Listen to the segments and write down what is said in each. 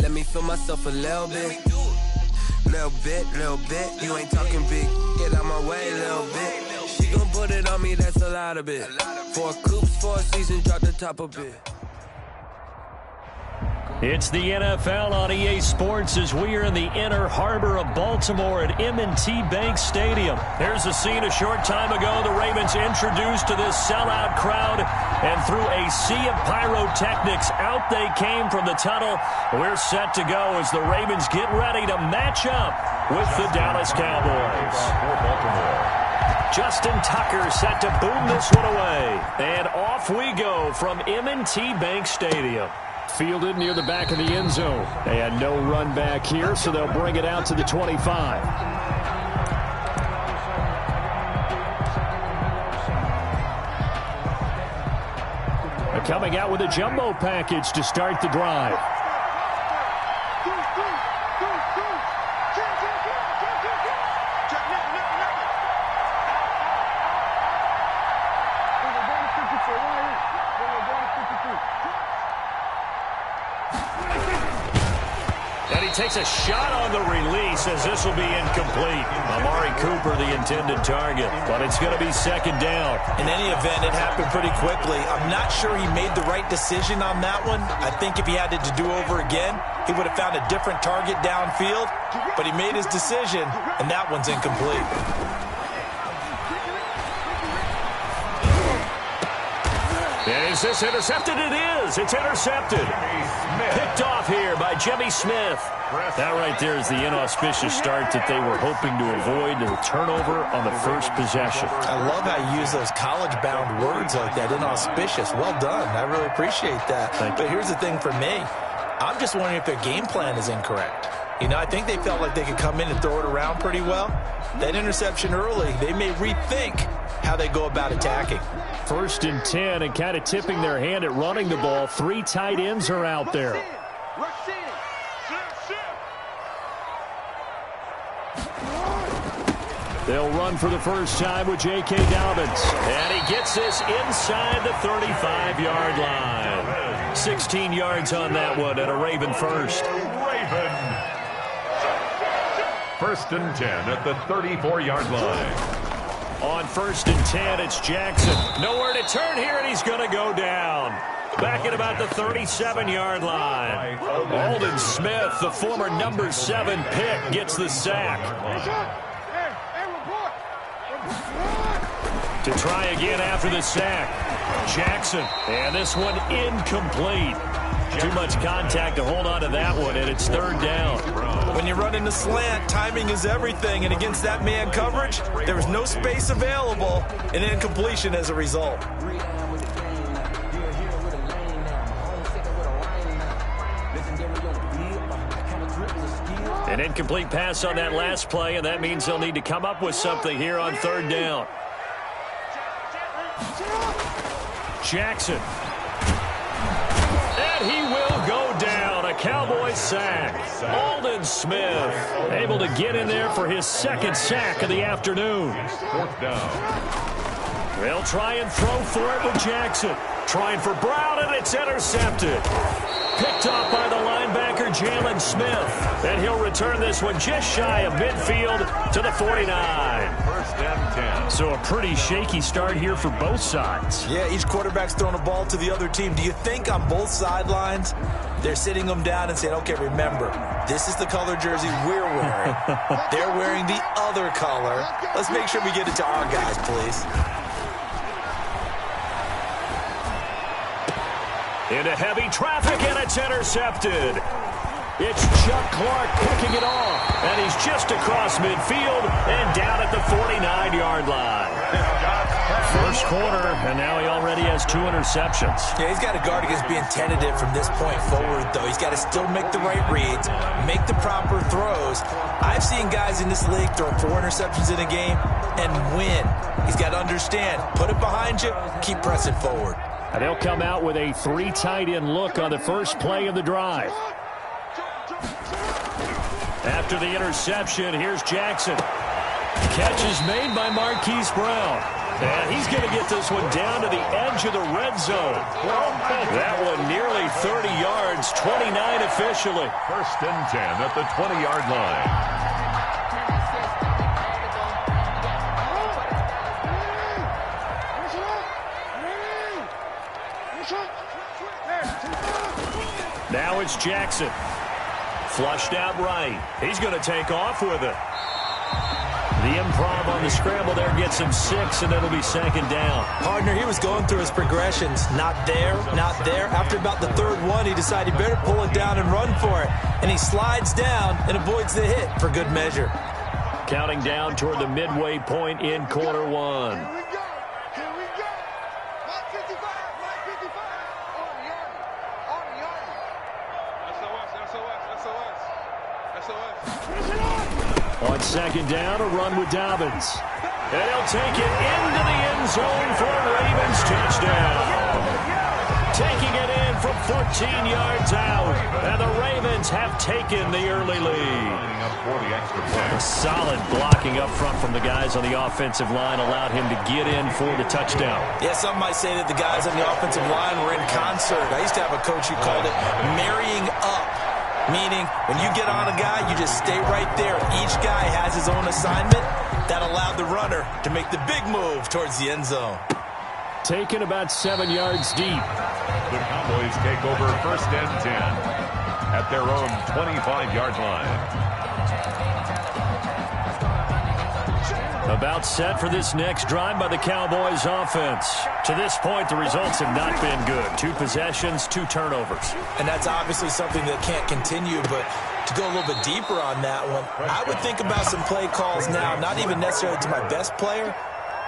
Let me feel myself a little bit. Little bit. You ain't talking big. Get out my way, little bit. She gon' put it on me, that's a lot of it. 4 coops, 4 seasons, drop the top a bit. It's the NFL on EA Sports as we are in the inner harbor of Baltimore at M&T Bank Stadium. There's a scene a short time ago the Ravens introduced to this sellout crowd, and through a sea of pyrotechnics, out they came from the tunnel. We're set to go as the Ravens get ready to match up with the Dallas Cowboys. Justin Tucker set to boom this one away. And off we go from M&T Bank Stadium. Fielded near the back of the end zone. And no run back here, so they'll bring it out to the 25. They're coming out with a jumbo package to start the drive. Takes a shot on the release as this will be incomplete. Amari Cooper the intended target, but it's going to be second down. In any event, it happened pretty quickly. I'm not sure he made the right decision on that one. I think if he had it to do over again, he would have found a different target downfield, but he made his decision, and that one's incomplete. And is this intercepted? It is. It's intercepted. Picked off here by Jimmy Smith. That right there is the inauspicious start that they were hoping to avoid, the turnover on the first possession. I love how you use those college-bound words like that, inauspicious. Well done. I really appreciate that. But here's the thing for me. I'm just wondering if their game plan is incorrect. You know, I think they felt like they could come in and throw it around pretty well. That interception early, they may rethink how they go about attacking. 1st and 10, and kind of tipping their hand at running the ball. 3 tight ends are out there. They'll run for the first time with J.K. Dobbins. And he gets this inside the 35-yard line. 16 yards on that one, and a Raven first. Raven. 1st and 10 at the 34-yard line. On 1st and 10, it's Jackson. Nowhere to turn here, and he's going to go down. Back at about the 37-yard line. Aldon Smith, the former number 7 pick, gets the sack. To try again after the sack. Jackson, and this one incomplete. Too much contact to hold on to that one, and it's 3rd down. When you run in the slant, timing is everything, and against that man coverage, there was no space available, and incompletion as a result. An incomplete pass on that last play, and that means they'll need to come up with something here on 3rd down. Jackson. And he will go down. A Cowboy sack. Aldon Smith able to get in there for his 2nd sack of the afternoon. 4th down. They'll try and throw for it with Jackson. Trying for Brown, and it's intercepted. Picked off by the linebacker, Jalen Smith. And he'll return this one just shy of midfield to the 49. 1st and 10. So a pretty shaky start here for both sides. Yeah, each quarterback's throwing a ball to the other team. Do you think on both sidelines they're sitting them down and saying, okay, remember, this is the color jersey we're wearing. They're wearing the other color. Let's make sure we get it to our guys, please. Into heavy traffic, and it's intercepted. It's Chuck Clark picking it off, and he's just across midfield and down at the 49-yard line. First quarter, and now he already has 2 interceptions. Yeah, he's got to guard against being tentative from this point forward, though. He's got to still make the right reads, make the proper throws. I've seen guys in this league throw 4 interceptions in a game and win. He's got to understand, put it behind you, keep pressing forward. And they'll come out with a 3 tight end look on the first play of the drive. After the interception, here's Jackson. Catch is made by Marquise Brown. And he's going to get this one down to the edge of the red zone. That one nearly 30 yards, 29 officially. 1st and 10 at the 20-yard line. Now it's Jackson. Flushed out right. He's going to take off with it. The improv on the scramble there gets him 6, and it'll be 2nd down. Partner, he was going through his progressions. Not there, not there. After about the 3rd one, he decided he better pull it down and run for it. And he slides down and avoids the hit for good measure. Counting down toward the midway point in quarter 1. On 2nd down, a run with Dobbins. And he'll take it into the end zone for a Ravens touchdown. Taking it in from 14 yards out. And the Ravens have taken the early lead. Solid blocking up front from the guys on the offensive line allowed him to get in for the touchdown. Yeah, some might say that the guys on the offensive line were in concert. I used to have a coach who called it marrying up. Meaning, when you get on a guy, you just stay right there. Each guy has his own assignment. That allowed the runner to make the big move towards the end zone. Taken about 7 yards deep. The Cowboys take over 1st and 10 at their own 25-yard line. About set for this next drive by the Cowboys offense. To this point, the results have not been good. 2 possessions, 2 turnovers. And that's obviously something that can't continue, but to go a little bit deeper on that one, I would think about some play calls now, not even necessarily to my best player,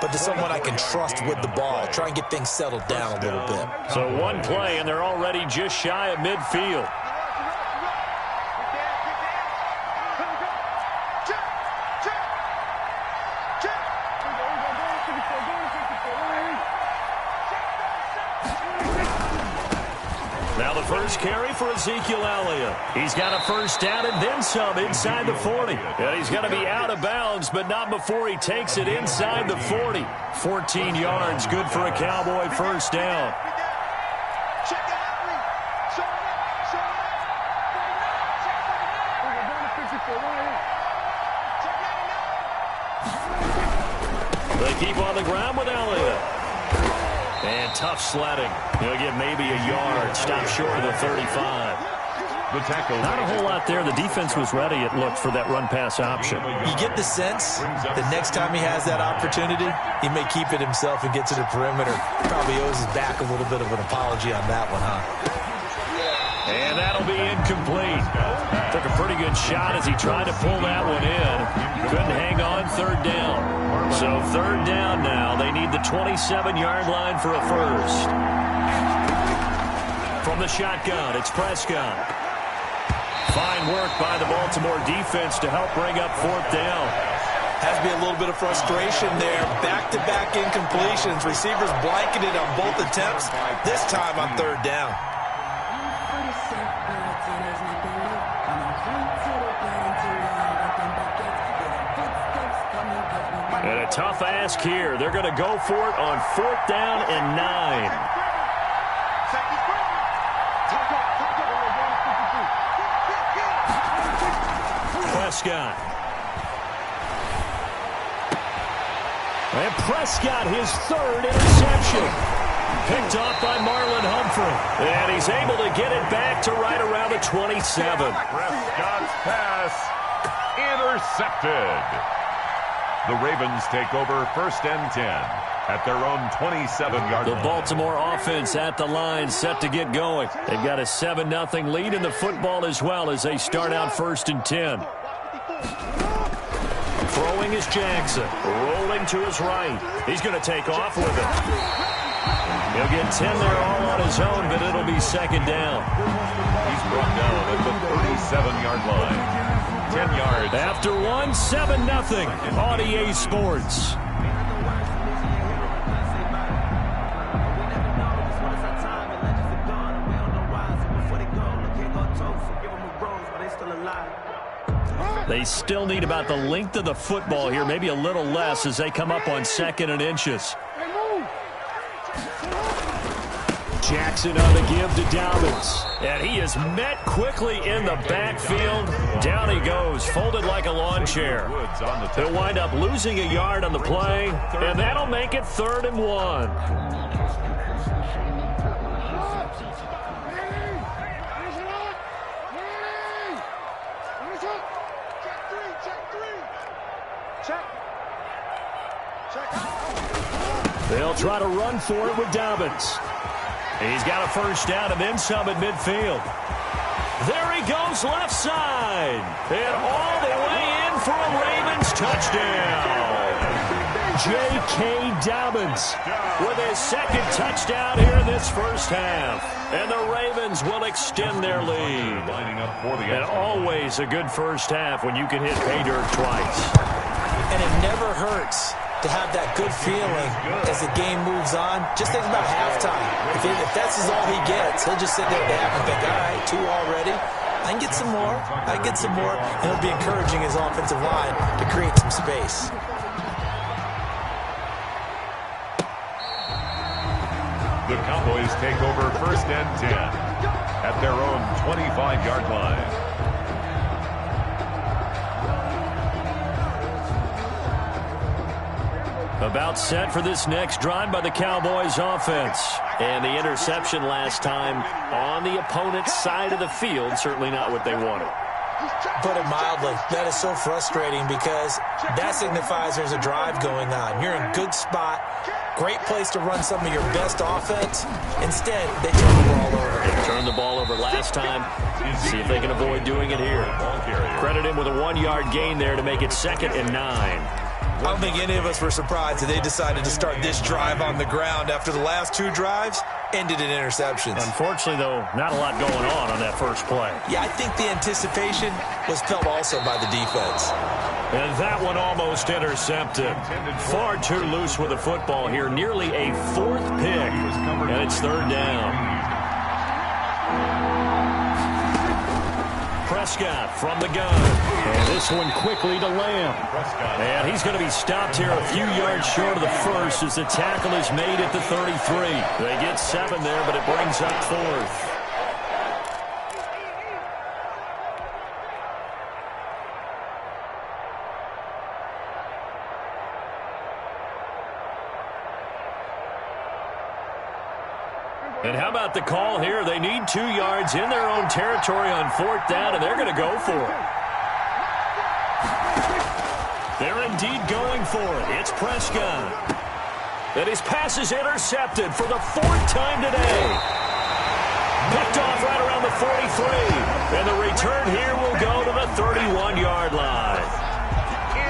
but to someone I can trust with the ball. Try and get things settled down a little bit. So 1 play, and they're already just shy of midfield. First carry for Ezekiel Elliott. He's got a 1st down and then some inside the 40. And he's going to be out of bounds, but not before he takes it inside the 40. 14 yards, good for a Cowboy 1st down. They keep on the ground with Elliott. And tough sledding. He'll get maybe a yard. Stop short of the 35. The tackle. Not a whole lot there. The defense was ready, it looked, for that run-pass option. You get the sense that next time he has that opportunity, he may keep it himself and get to the perimeter. Probably owes his back a little bit of an apology on that one, huh? And that'll be incomplete. Took a pretty good shot as he tried to pull that one in. Couldn't hang on 3rd down. So 3rd down now. They need the 27-yard line for a 1st. From the shotgun, it's Prescott. Fine work by the Baltimore defense to help bring up 4th down. Has to be a little bit of frustration there. Back-to-back incompletions. Receivers blanketed on both attempts. This time on 3rd down. And a tough ask here. They're going to go for it on 4th down and 9. Prescott. And Prescott, his 3rd interception. Picked off by Marlon Humphrey. And he's able to get it back to right around the 27. Prescott's pass intercepted. The Ravens take over 1st and 10 at their own 27-yard line. The Baltimore offense at the line, set to get going. They've got a 7-0 lead in the football as well as they start out 1st and 10. Throwing is Jackson. Rolling to his right. He's going to take off with it. He'll get 10 there all on his own, but it'll be 2nd down. He's brought down at the 37-yard line. 10 yards. After 7-0 on EA Sports. They still need about the length of the football here, maybe a little less as they come up on 2nd and inches. Jackson on the give to Dobbins. And he is met quickly in the backfield. Down he goes, folded like a lawn chair. He'll wind up losing a yard on the play, and that'll make it 3rd and 1. They'll try to run for it with Dobbins. He's got a first down and then some at midfield. There he goes left side. And all the way in for a Ravens touchdown. J.K. Dobbins with his 2nd touchdown here in this first half. And the Ravens will extend their lead. And always a good first half when you can hit pay dirt twice. And it never hurts to have that good feeling as the game moves on. Just think about halftime. If that's all he gets, he'll just sit there and think, all right, 2 already. I can get some more. I can get some more. And he'll be encouraging his offensive line to create some space. The Cowboys take over 1st and 10 at their own 25-yard line. About set for this next drive by the Cowboys offense. And the interception last time on the opponent's side of the field. Certainly not what they wanted. Put it mildly, that is so frustrating because that signifies there's a drive going on. You're in good spot. Great place to run some of your best offense. Instead, they turn the ball over. They turned the ball over last time. See if they can avoid doing it here. Credit him with a 1-yard gain there to make it 2nd and 9. I don't think any of us were surprised that they decided to start this drive on the ground after the last 2 drives ended in interceptions. Unfortunately, though, not a lot going on that first play. Yeah, I think the anticipation was felt also by the defense. And that one almost intercepted. Far too loose with the football here. Nearly a 4th pick. And it's 3rd down. Prescott from the gun. And this one quickly to Lamb. And he's going to be stopped here a few yards short of the first as the tackle is made at the 33. They get 7 there, but it brings up 4th. And how about the call here? They need 2 yards in their own territory on 4th down, and they're going to go for it. They're indeed going for it. It's Prescott. And his pass is intercepted for the 4th time today. Picked off right around the 43. And the return here will go to the 31-yard line.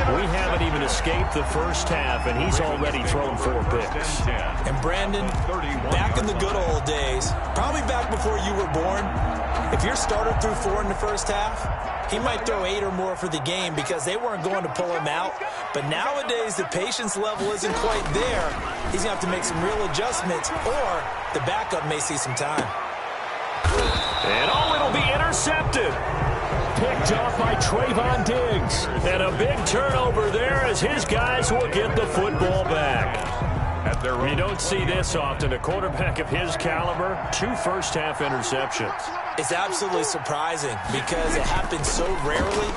We haven't even escaped the first half, and he's already thrown 4 picks. And Brandon, back in the good old days, probably back before you were born, if your starter threw 4 in the first half, he might throw 8 or more for the game because they weren't going to pull him out. But nowadays, the patience level isn't quite there. He's going to have to make some real adjustments, or the backup may see some time. And it'll be intercepted. Picked off by Trayvon Diggs. And a big turnover there as his guys will get the football back. You don't see this often. A quarterback of his caliber, 2 first-half interceptions. It's absolutely surprising because it happens so rarely.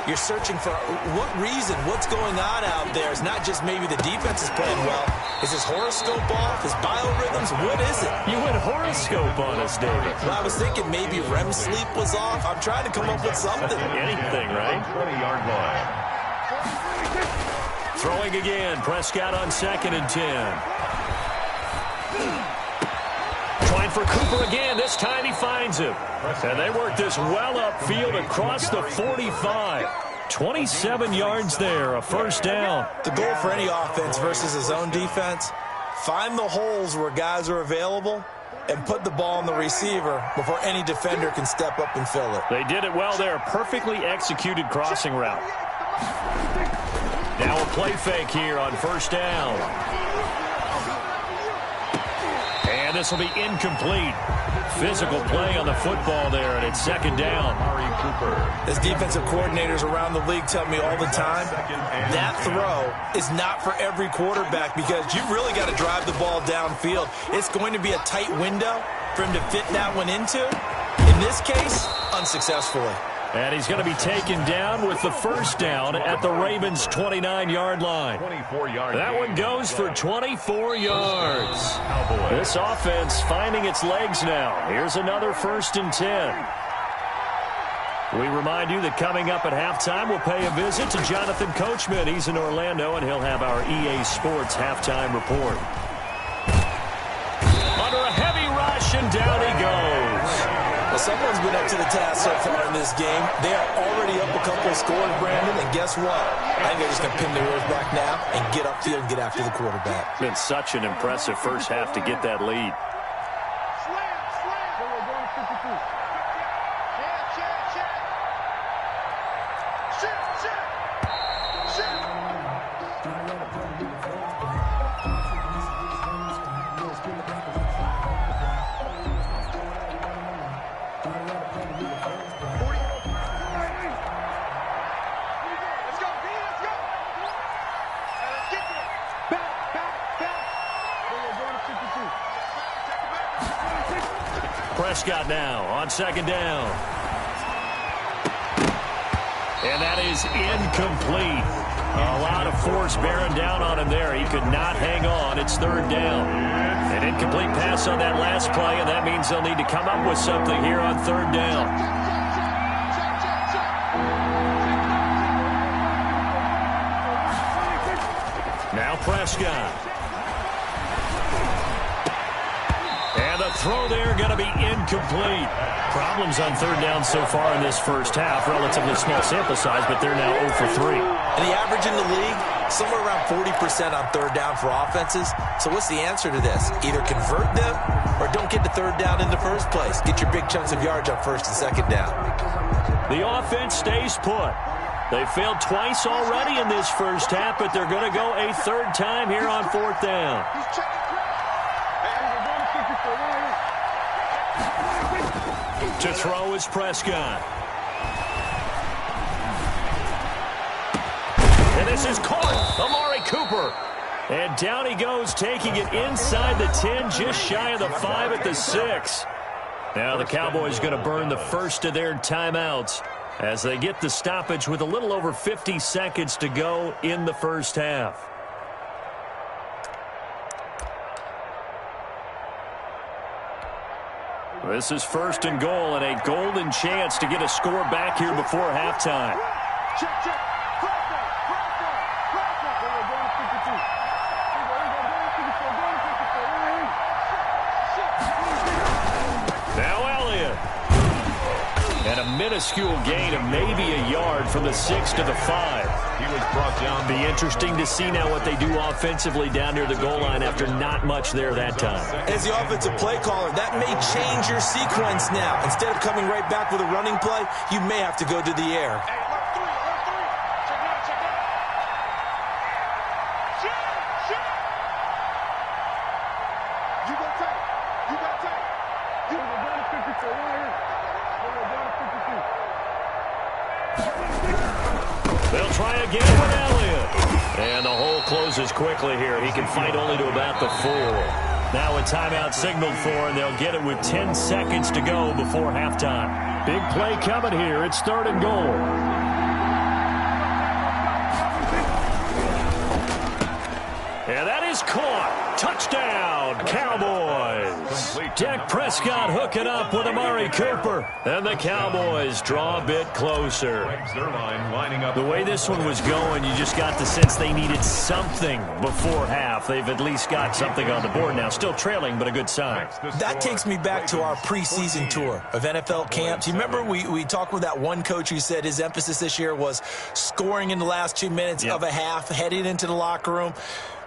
You're searching for what reason, what's going on out there. It's not just maybe the defense is playing well. Is his horoscope off? His biorhythms? What is it? You went horoscope on us, David. Well, I was thinking maybe REM sleep was off. I'm trying to come up with something. Anything, right? 20-yard line. Throwing again. Prescott on 2nd and 10. Trying for Cooper again. This time he finds him. And they work this well upfield across the 45. 27 yards there, a first down. The goal for any offense versus his own defense, find the holes where guys are available and put the ball on the receiver before any defender can step up and fill it. They did it well there. Perfectly executed crossing route. Now a play fake here on first down. And this will be incomplete. physical play on the football there, and it's second down. Amari Cooper. As defensive coordinators around the league tell me all the time, that throw is not for every quarterback because you've really got to drive the ball downfield. It's going to be a tight window for him to fit that one into. In this case, unsuccessfully. And he's going to be taken down with the first down at the Ravens' 29-yard line. 24-yard. That one goes for 24 yards. Cowboys. This offense finding its legs now. Here's another 1st and 10. We remind you that coming up at halftime, we'll pay a visit to Jonathan Coachman. He's in Orlando, and he'll have our EA Sports halftime report. Under a heavy rush, and down he goes. Well, someone's been up to the task so far in this game. They are already up a couple of scores, Brandon, and guess what? I think they're just going to pin their ears back now and get upfield and get after the quarterback. Been such an impressive first half to get that lead. Prescott now on second down. And that is incomplete. A lot of force bearing down on him there. He could not hang on. It's third down. An incomplete pass on that last play, and that means they'll need to come up with something here on third down. Now Prescott. And the throw there going to be incomplete. Problems on third down so far in this first half. Relatively small sample size, but they're now 0 for 3. And the average in the league, somewhere around 40% on third down for offenses. So what's the answer to this? Either convert them or don't get to third down in the first place. Get your big chunks of yards on first and second down. The offense stays put. They failed twice already in this first half, but they're going to go a third time here on fourth down. To throw is Prescott. And this is caught. Amari Cooper. And down he goes, taking it inside the 10, just shy of the 5 at the 6. Now the Cowboys going to burn the first of their timeouts as they get the stoppage with a little over 50 seconds to go in the first half. This is 1st and goal, and a golden chance to get a score back here before halftime. Now Elliott. And a minuscule gain of maybe a yard from the 6 to the 5. He was brought down. Be interesting to see now what they do offensively down near the goal line after not much there that time. As the offensive play caller, that may change your sequence now. Instead of coming right back with a running play, you may have to go to the air. They'll try again with Elliott. And the hole closes quickly here. He can fight only to about the 4. Now a timeout signaled for, and they'll get it with 10 seconds to go before halftime. Big play coming here. It's 3rd and goal. And that is caught. Touchdown, Cowboys. Dak Prescott hooking up with Amari Cooper. And the Cowboys draw a bit closer. The way this one was going, you just got the sense they needed something before half. They've at least got something on the board now. Still trailing, but a good sign. That takes me back to our preseason tour of NFL camps. You remember we talked with that one coach who said his emphasis this year was scoring in the last 2 minutes of a half, heading into the locker room.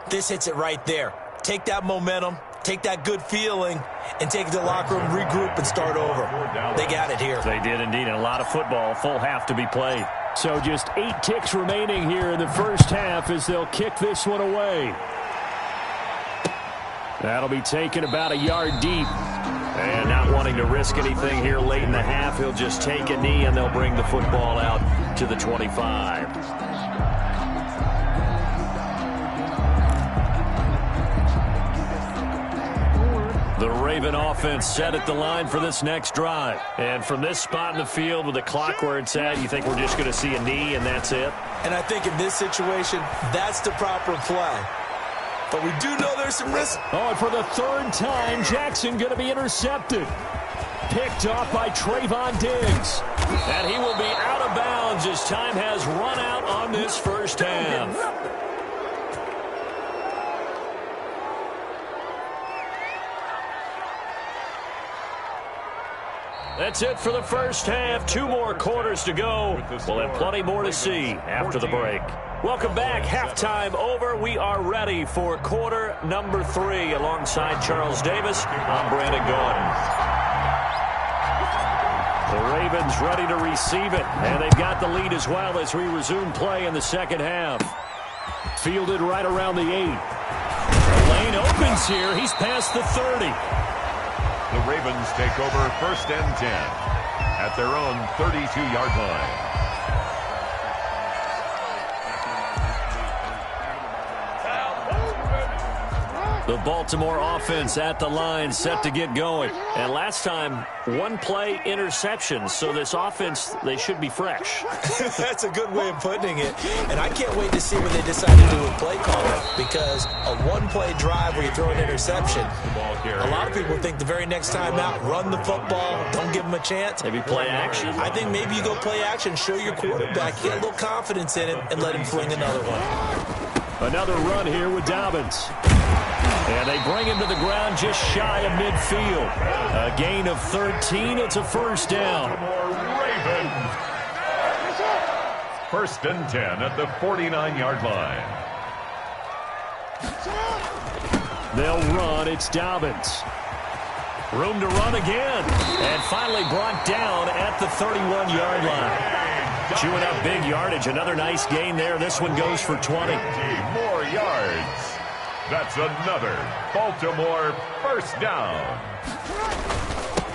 This hits it right there. Take that momentum, take that good feeling, and take it to the locker room, regroup, and start over. They got it here. They did indeed, and a lot of football, full half to be played. So just 8 ticks remaining here in the first half as they'll kick this one away. That'll be taken about a yard deep. And not wanting to risk anything here late in the half, he'll just take a knee and they'll bring the football out to the 25. The Raven offense set at the line for this next drive. And from this spot in the field with the clock where it's at, you think we're just going to see a knee and that's it? And I think in this situation, that's the proper play. But we do know there's some risk. Oh, and for the third time, Jackson going to be intercepted. Picked off by Trayvon Diggs. And he will be out of bounds as time has run out on this first half. That's it for the first half. 2 more quarters to go. We'll have plenty more to see after the break. Welcome back. Halftime over. We are ready for quarter number 3. Alongside Charles Davis, I'm Brandon Gaudin. The Ravens ready to receive it, and they've got the lead as well as we resume play in the second half. Fielded right around the 8. The lane opens here. He's past the 30. The Ravens take over 1st and 10 at their own 32-yard line. The Baltimore offense at the line set to get going. And last time, 1-play interception. So this offense, they should be fresh. That's a good way of putting it. And I can't wait to see what they decide to do with play calling. Because a 1-play drive where you throw an interception, a lot of people think the very next time out, run the football, don't give them a chance. Maybe play action. I think maybe you go play action, show your quarterback, get a little confidence in it, and let him fling another one. Another run here with Dobbins. And they bring him to the ground just shy of midfield. A gain of 13. It's a first down. Ravens. 1st and 10 at the 49-yard line. They'll run. It's Dobbins. Room to run again. And finally brought down at the 31-yard line. Chewing up big yardage. Another nice gain there. This one goes for 20. More yards. That's another Baltimore first down.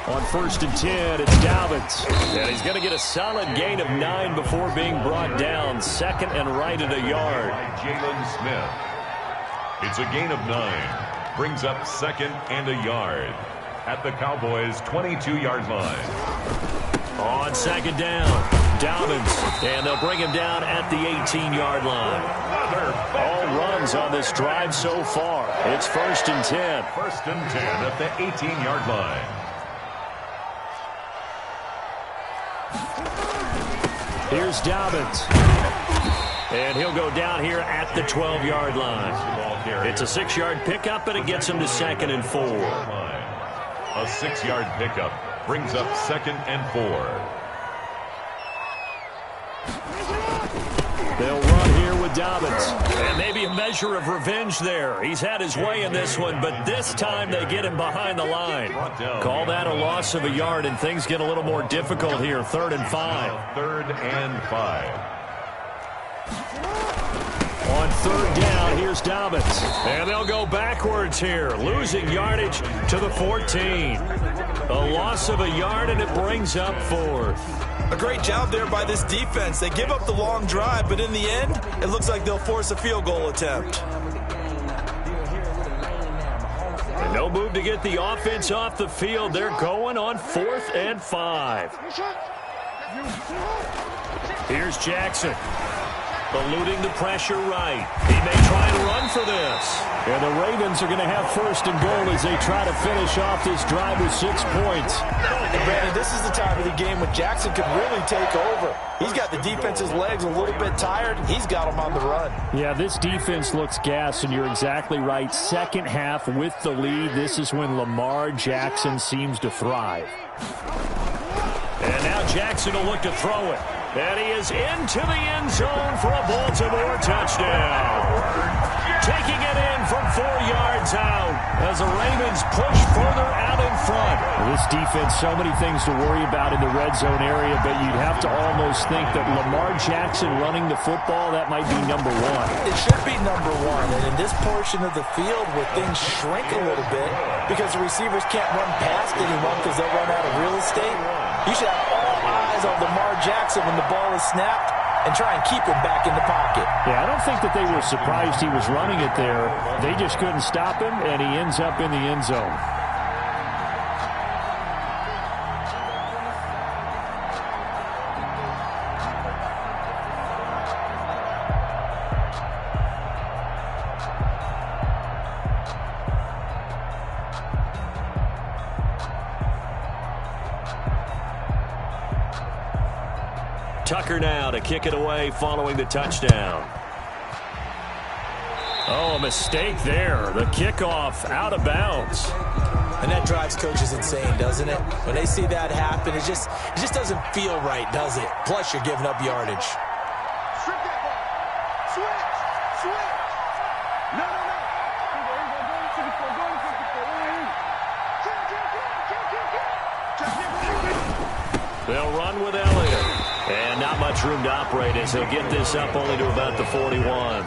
On 1st and 10, it's Dobbins. And he's going to get a solid gain of 9 before being brought down. 2nd and right at a yard. Jalen Smith. It's a gain of 9. Brings up 2nd and a yard at the Cowboys' 22-yard line. On 2nd down, Dobbins. And they'll bring him down at the 18-yard line. All runs on this drive so far. It's 1st and 10. 1st and 10 at the 18-yard line. Here's Dobbins. And he'll go down here at the 12-yard line. It's a 6-yard pickup, and it gets him to 2nd and 4. A 6-yard pickup brings up 2nd and 4. They'll run here with Dobbins. And maybe a measure of revenge there. He's had his way in this one, but this time they get him behind the line. Call that a loss of a yard, and things get a little more difficult here. 3rd and 5. 3rd and 5. On 3rd down, here's Dobbins. And they'll go backwards here, losing yardage to the 14. A loss of a yard, and it brings up 4th. A great job there by this defense. They give up the long drive, but in the end, it looks like they'll force a field goal attempt. And no move to get the offense off the field. They're going on 4th and 5. Here's Jackson. Eluding the pressure right. He may try and run for this. And the Ravens are going to have 1st and goal as they try to finish off this drive with 6 points. And Brandon, this is the time of the game when Jackson could really take over. He's got the defense's legs a little bit tired. He's got them on the run. Yeah, this defense looks gassed, and you're exactly right. Second half with the lead. This is when Lamar Jackson seems to thrive. And now Jackson will look to throw it. And he is into the end zone for a Baltimore touchdown. taking it in from 4 yards out as the Ravens push further out in front. This defense, so many things to worry about in the red zone area, but you'd have to almost think that Lamar Jackson running the football, that might be number one. It should be number one, and in this portion of the field where things shrink a little bit because the receivers can't run past anyone because they'll run out of real estate, you should have all eyes on Lamar Jackson when the ball is snapped and try and keep him back in the pocket. Yeah, I don't think that they were surprised he was running it there. They just couldn't stop him, and he ends up in the end zone. Tucker now to kick it away following the touchdown. Oh, a mistake there. The kickoff out of bounds. And that drives coaches insane, doesn't it? When they see that happen, it just doesn't feel right, does it? Plus, you're giving up yardage. Strip that ball. Switch. No. They'll run with Elliott. And not much room to operate as he'll get this up only to about the 41.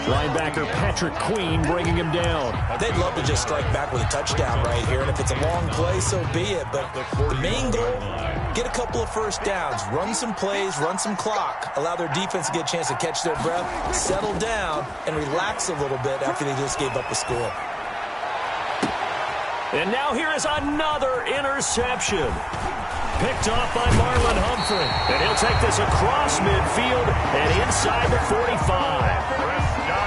Linebacker Patrick Queen bringing him down. They'd love to just strike back with a touchdown right here, and if it's a long play, so be it. But the main goal, get a couple of first downs, run some plays, run some clock, allow their defense to get a chance to catch their breath, settle down, and relax a little bit after they just gave up a score. And now here is another interception. Picked off by Marlon Humphrey. And he'll take this across midfield and inside the 45.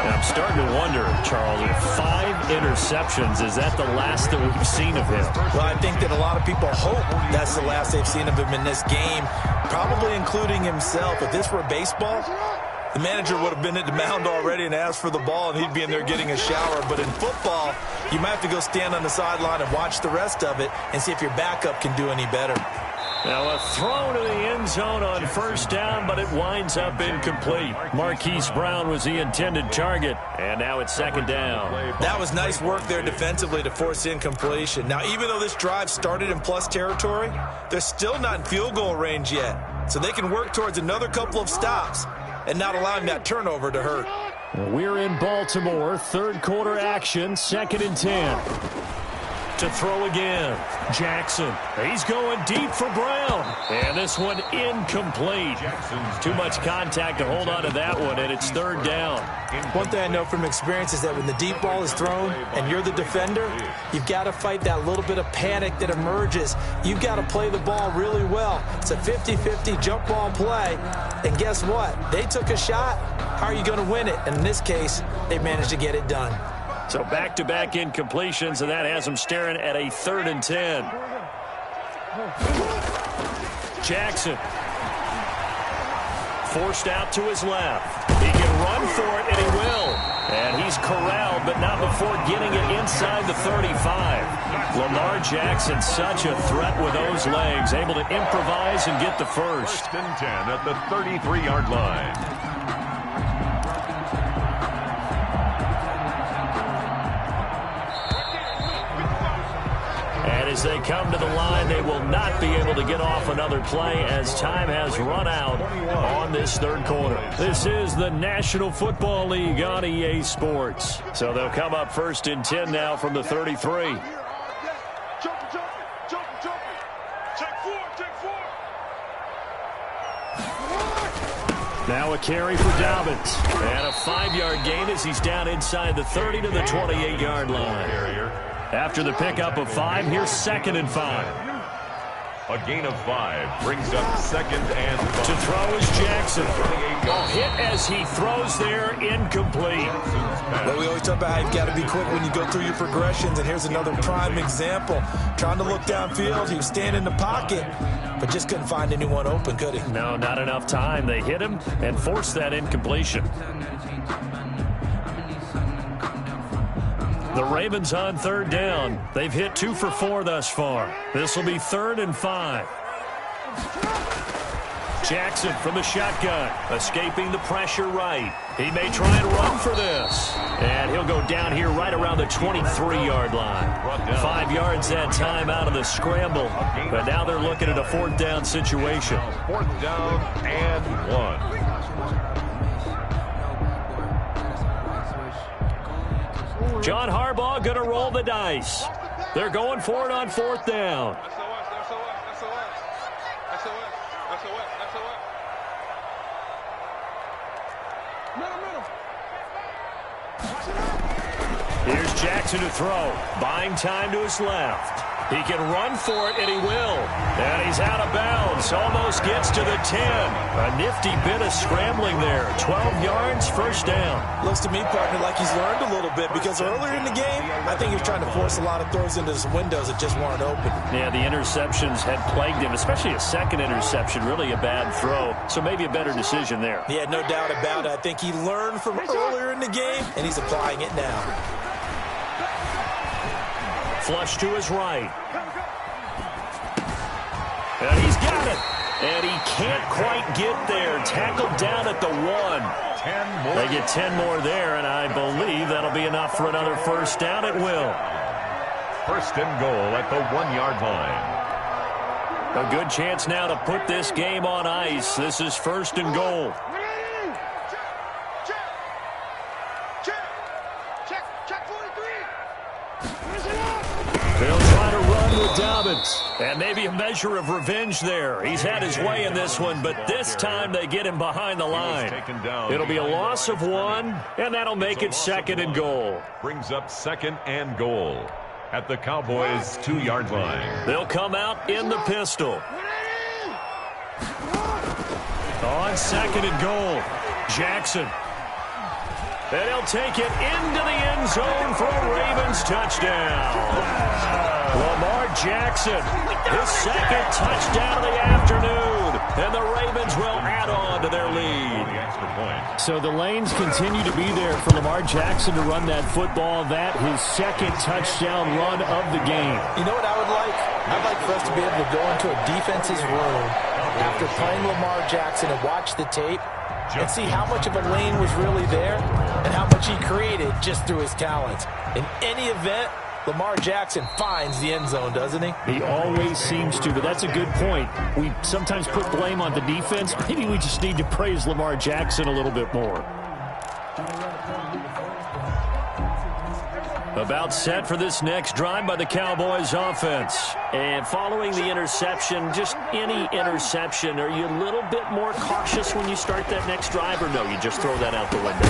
And I'm starting to wonder, Charles, if 5 interceptions, is that the last that we've seen of him? Well, I think that a lot of people hope that's the last they've seen of him in this game, probably including himself. If this were baseball, the manager would have been at the mound already and asked for the ball, and he'd be in there getting a shower. But in football, you might have to go stand on the sideline and watch the rest of it and see if your backup can do any better. Now a throw to the end zone on first down, but it winds up incomplete. Marquise Brown was the intended target, and now it's second down. That was nice work there defensively to force incompletion. Now, even though this drive started in plus territory, they're still not in field goal range yet. So they can work towards another couple of stops and not allowing that turnover to hurt. We're in Baltimore, third quarter action, 2nd and 10. To throw again, Jackson. He's going deep for Brown. And this one incomplete. Too much contact to hold on to that one, and it's third down. One thing I know from experience is that when the deep ball is thrown and you're the defender, you've got to fight that little bit of panic that emerges. You've got to play the ball really well. It's a 50-50 jump ball play. And guess what? They took a shot. How are you going to win it? And in this case, they managed to get it done. So back-to-back incompletions, and that has them staring at a 3rd and 10. Jackson. Forced out to his left. He can run for it, and he will. And he's corralled, but not before getting it inside the 35. Lamar Jackson, such a threat with those legs, able to improvise and get the first. 1st and 10 at the 33-yard line. As they come to the line, they will not be able to get off another play as time has run out on this third quarter. This is the National Football League on EA Sports. So they'll come up 1st and 10 now from the 33. Now a carry for Dobbins. And a 5-yard gain as he's down inside the 30 to the 28-yard line. After the pickup of 5, here's 2nd and 5. A gain of 5 brings up 2nd and 5. To throw is Jackson. A hit as he throws there, incomplete. Well, we always talk about how you've got to be quick when you go through your progressions, and here's another prime example. Trying to look downfield, he was standing in the pocket, but just couldn't find anyone open, could he? No, not enough time. They hit him and forced that incompletion. The Ravens on 3rd down. They've hit 2 for 4 thus far. This will be 3rd and 5. Jackson from the shotgun, escaping the pressure right. He may try and run for this. And he'll go down here right around the 23-yard line. 5 yards that time out of the scramble. But now they're looking at a 4th down situation. 4th down and 1. John Harbaugh going to roll the dice. They're going for it on 4th down. Here's Jackson to throw. Buying time to his left. He can run for it, and he will. And he's out of bounds. Almost gets to the 10. A nifty bit of scrambling there. 12 yards, 1st down. Looks to me, partner, like he's learned a little bit because earlier in the game, I think he was trying to force a lot of throws into some windows that just weren't open. Yeah, the interceptions had plagued him, especially a second interception. Really a bad throw. So maybe a better decision there. Yeah, no doubt about it. I think he learned from earlier in the game, and he's applying it now. Flush to his right. And he's got it. And he can't quite get there. Tackled down at the 1. 10 more. They get 10 more there, and I believe that'll be enough for another 1st down. It will. 1st and goal at the 1-yard line. A good chance now to put this game on ice. This is 1st and goal. They'll try to run with Dobbins. And maybe a measure of revenge there. He's had his way in this one, but this time they get him behind the line. It'll be a loss of 1, and that'll make it 2nd and goal. Brings up 2nd and goal at the Cowboys' 2-yard line. They'll come out in the pistol. On 2nd and goal, Jackson. And he'll take it into the end zone for a Ravens touchdown. Lamar Jackson, his 2nd touchdown of the afternoon. And the Ravens will add on to their lead. So the lanes continue to be there for Lamar Jackson to run that football. That his 2nd touchdown run of the game. You know what I would like? I'd like for us to be able to go into a defense's room after playing Lamar Jackson and watch the tape and see how much of a lane was really there and how much he created just through his talents. In any event, Lamar Jackson finds the end zone, doesn't he? He always seems to, but that's a good point. We sometimes put blame on the defense. Maybe we just need to praise Lamar Jackson a little bit more. About set for this next drive by the Cowboys offense. And following the interception, just any interception, are you a little bit more cautious when you start that next drive, or no, you just throw that out the window?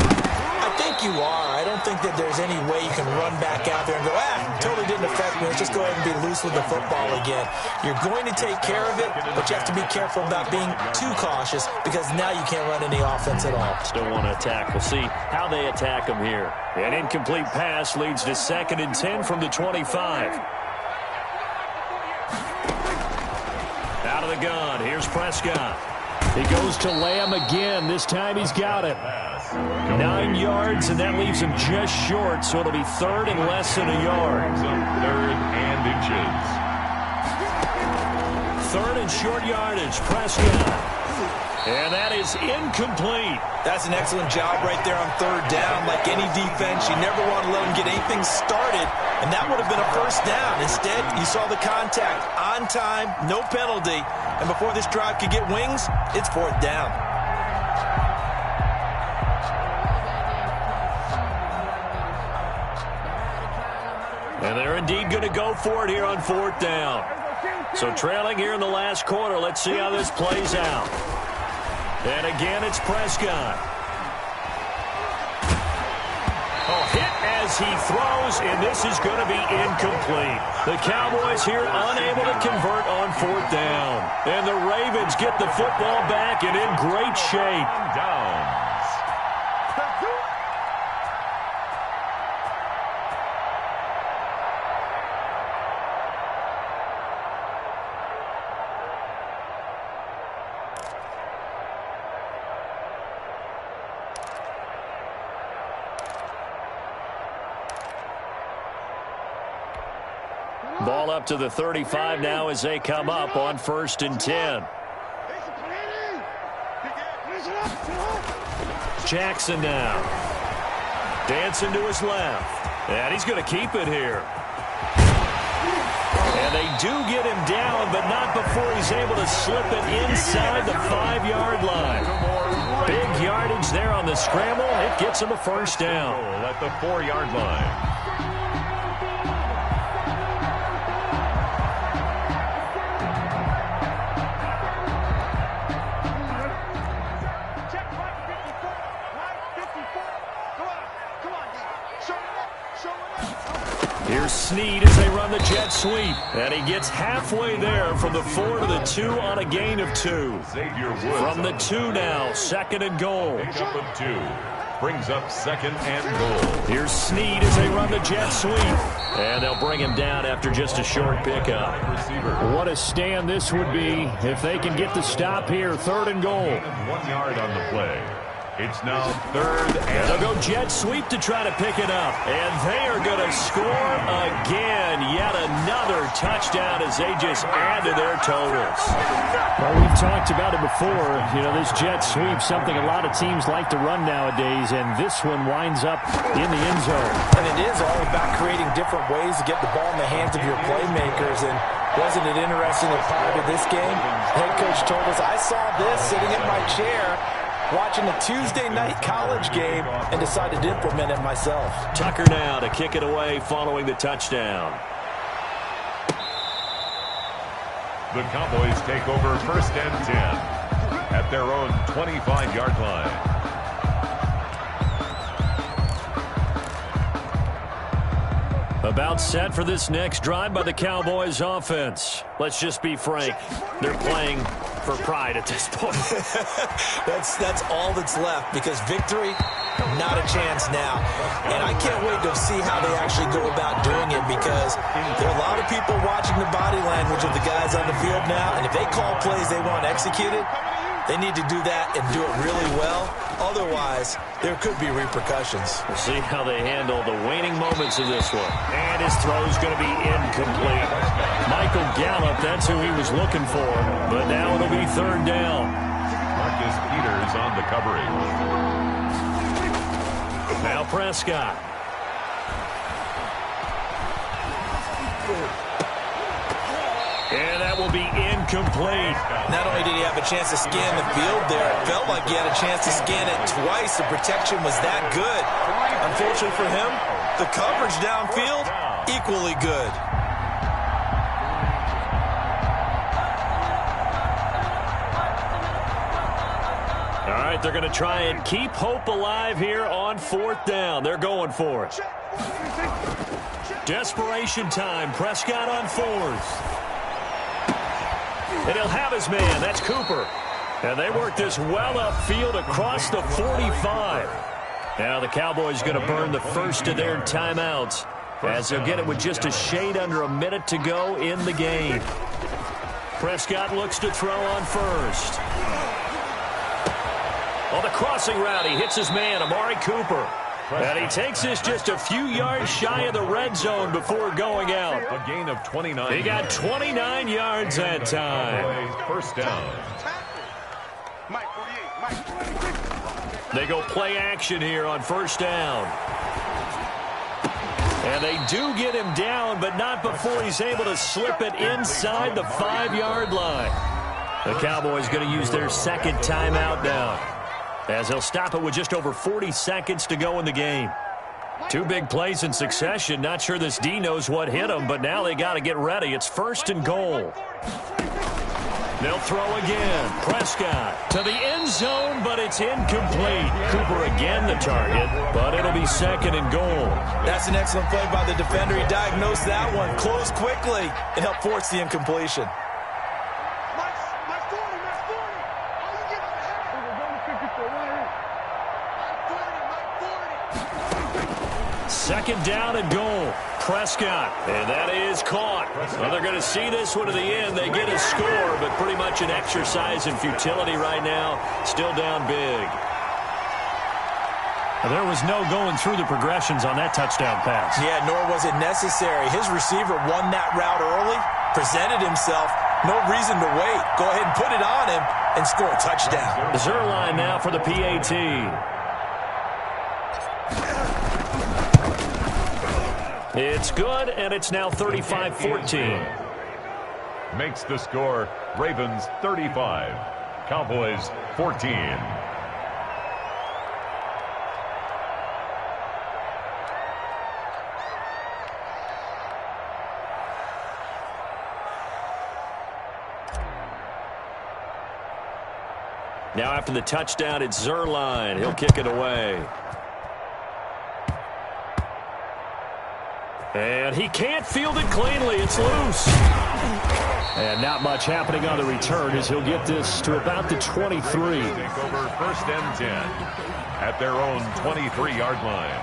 I think you are. I don't think that there's any way you can run back out there and go, totally didn't affect me. Let's just go ahead and be loose with the football again. You're going to take care of it, but you have to be careful about being too cautious because now you can't run any offense at all. Still want to attack. We'll see how they attack them here. An incomplete pass leads to 2nd and 10 from the 25. Out of the gun. Here's Prescott. He goes to Lamb again. This time he's got it. 9 yards, and that leaves him just short, so it'll be 3rd and less than a yard. 3rd and inches. 3rd and short yardage. Prescott. And that is incomplete. That's an excellent job right there on 3rd down. Like any defense, you never want to let them get anything started, and that would have been a 1st down. Instead, you saw the contact on time, no penalty, and before this drive could get wings, it's 4th down. And they're indeed going to go for it here on 4th down. So trailing here in the last quarter, let's see how this plays out. And again, it's Prescott. Oh, hit as he throws, and this is going to be incomplete. The Cowboys here unable to convert on 4th down. And the Ravens get the football back and in great shape. Downs. Ball up to the 35 now as they come up on 1st and 10. Jackson now. Dancing to his left. And he's going to keep it here. And they do get him down, but not before he's able to slip it inside the 5-yard line. Big yardage there on the scramble. It gets him a first down. At the 4-yard line. Here's Snead as they run the jet sweep. And he gets halfway there from the 4 to the 2 on a gain of 2. From the 2 now, 2nd and goal. Pickup of 2. Brings up 2nd and goal. Here's Snead as they run the jet sweep. And they'll bring him down after just a short pickup. What a stand this would be if they can get the stop here. 3rd and goal. 1 yard on the play. It's now 3rd and they'll go jet sweep to try to pick it up. And they are going to score again. Yet another touchdown as they just add to their totals. Well, we've talked about it before. You know, this jet sweep, something a lot of teams like to run nowadays. And this one winds up in the end zone. And it is all about creating different ways to get the ball in the hands of your playmakers. And wasn't it interesting that prior to this game, head coach told us, I saw this sitting in my chair watching a Tuesday night college game and decided to implement it myself. Tucker now to kick it away following the touchdown. the Cowboys take over 1st and 10 at their own 25-yard line. About set for this next drive by the Cowboys offense. Let's just be frank. They're playing for pride at this point. That's all that's left, because victory, not a chance now. And I can't wait to see how they actually go about doing it, because there are a lot of people watching the body language of the guys on the field now, and if they call plays they want executed, they need to do that and do it really well. Otherwise, there could be repercussions. We'll see how they handle the waning moments of this one. And his throw's going to be incomplete. Michael Gallup, that's who he was looking for. But now it'll be 3rd down. Marcus Peters on the coverage. Now Prescott. And that will be incomplete. Not only did he have a chance to scan the field there, it felt like he had a chance to scan it twice. The protection was that good. Unfortunately for him, the coverage downfield, equally good. All right, they're going to try and keep hope alive here on 4th down. They're going for it. Desperation time. Prescott on 4th. And he'll have his man. That's Cooper. And they work this well upfield across the 45. Now the Cowboys going to burn the first of their timeouts, as they'll get it with just a shade under a minute to go in the game. Prescott looks to throw on 1st. On the crossing route, he hits his man, Amari Cooper. And he takes this just a few yards shy of the red zone before going out. A gain of 29. He got 29 yards that time. 1st down. They go play action here on 1st down. And they do get him down, but not before he's able to slip it inside the 5-yard line. The Cowboys going to use their 2nd timeout now, as they'll stop it with just over 40 seconds to go in the game. 2 big plays in succession. Not sure this D knows what hit him, but now they got to get ready. It's 1st and goal. They'll throw again. Prescott to the end zone, but it's incomplete. Cooper again the target, but it'll be 2nd and goal. That's an excellent play by the defender. He diagnosed that one, closed quickly, and helped force the incompletion. Second down and goal. Prescott, and that is caught. Well, they're going to see this one to the end. They get a score, but pretty much an exercise in futility right now. Still down big. There was no going through the progressions on that touchdown pass. Yeah, nor was it necessary. His receiver won that route early, presented himself. No reason to wait. Go ahead and put it on him, and score a touchdown. Zuerlein now for the PAT. It's good, and it's now 35-14. Makes the score Ravens 35, Cowboys 14. Now after the touchdown, it's Zuerlein. He'll kick it away. And he can't field it cleanly. It's loose. And not much happening on the return as he'll get this to about the 23. Take over 1st and 10 at their own 23-yard line.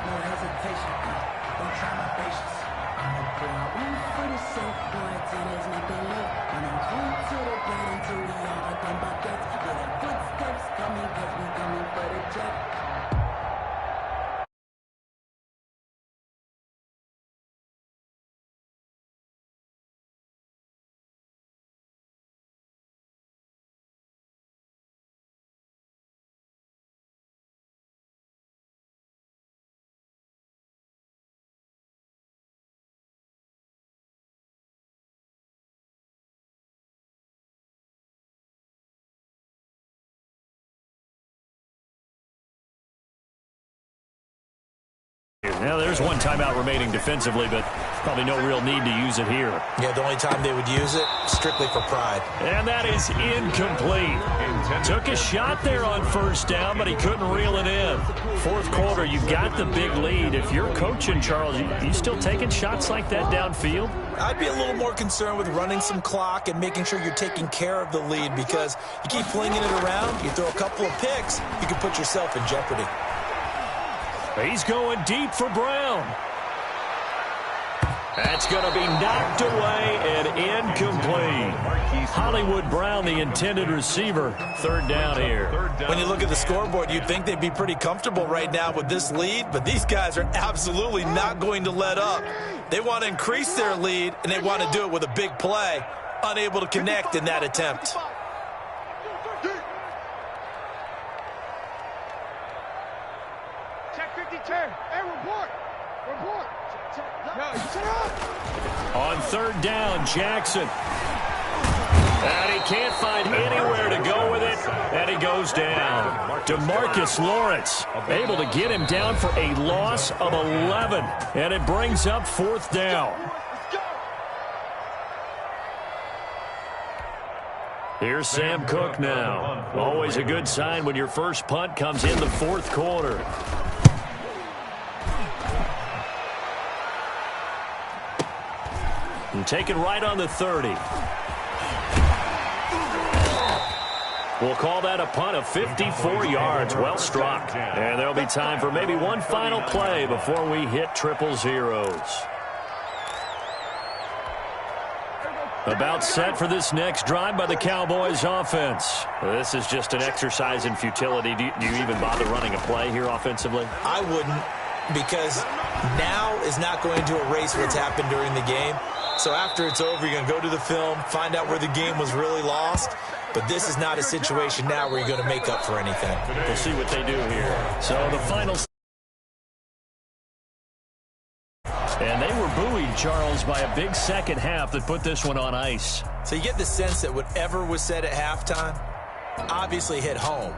Now, there's one timeout remaining defensively, but probably no real need to use it here. Yeah, the only time they would use it, strictly for pride. And that is incomplete. Took a shot there on 1st down, but he couldn't reel it in. 4th quarter, you've got the big lead. If you're coaching, Charles, you still taking shots like that downfield? I'd be a little more concerned with running some clock and making sure you're taking care of the lead, because you keep flinging it around, you throw a couple of picks, you can put yourself in jeopardy. He's going deep for Brown. That's going to be knocked away and incomplete. Hollywood Brown, the intended receiver. 3rd down here. When you look at the scoreboard, you'd think they'd be pretty comfortable right now with this lead, but these guys are absolutely not going to let up. They want to increase their lead, and they want to do it with a big play. Unable to connect in that attempt. Hey, report. On 3rd down, Jackson. And he can't find anywhere to go with it, and he goes down. DeMarcus Lawrence able to get him down for a loss of 11, and it brings up 4th down. Here's Sam Cook now. Always a good sign when your first punt comes in the 4th quarter. And taken right on the 30. We'll call that a punt of 54 yards. Well struck. And there'll be time for maybe one final play before we hit 000. About set for this next drive by the Cowboys offense. This is just an exercise in futility. Do you even bother running a play here offensively? I wouldn't, because now is not going to erase what's happened during the game. So after it's over, you're going to go to the film, find out where the game was really lost. But this is not a situation now where you're going to make up for anything. We'll see what they do here. So the final. And they were buoyed, Charles, by a big second half that put this one on ice. So you get the sense that whatever was said at halftime obviously hit home.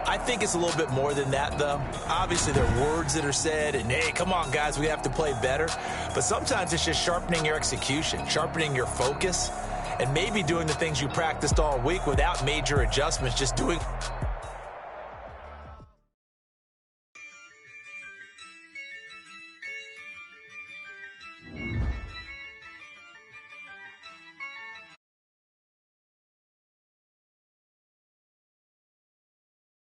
I think it's a little bit more than that, though. Obviously, there are words that are said, and, hey, come on, guys, we have to play better. But sometimes it's just sharpening your execution, sharpening your focus, and maybe doing the things you practiced all week without major adjustments, just doing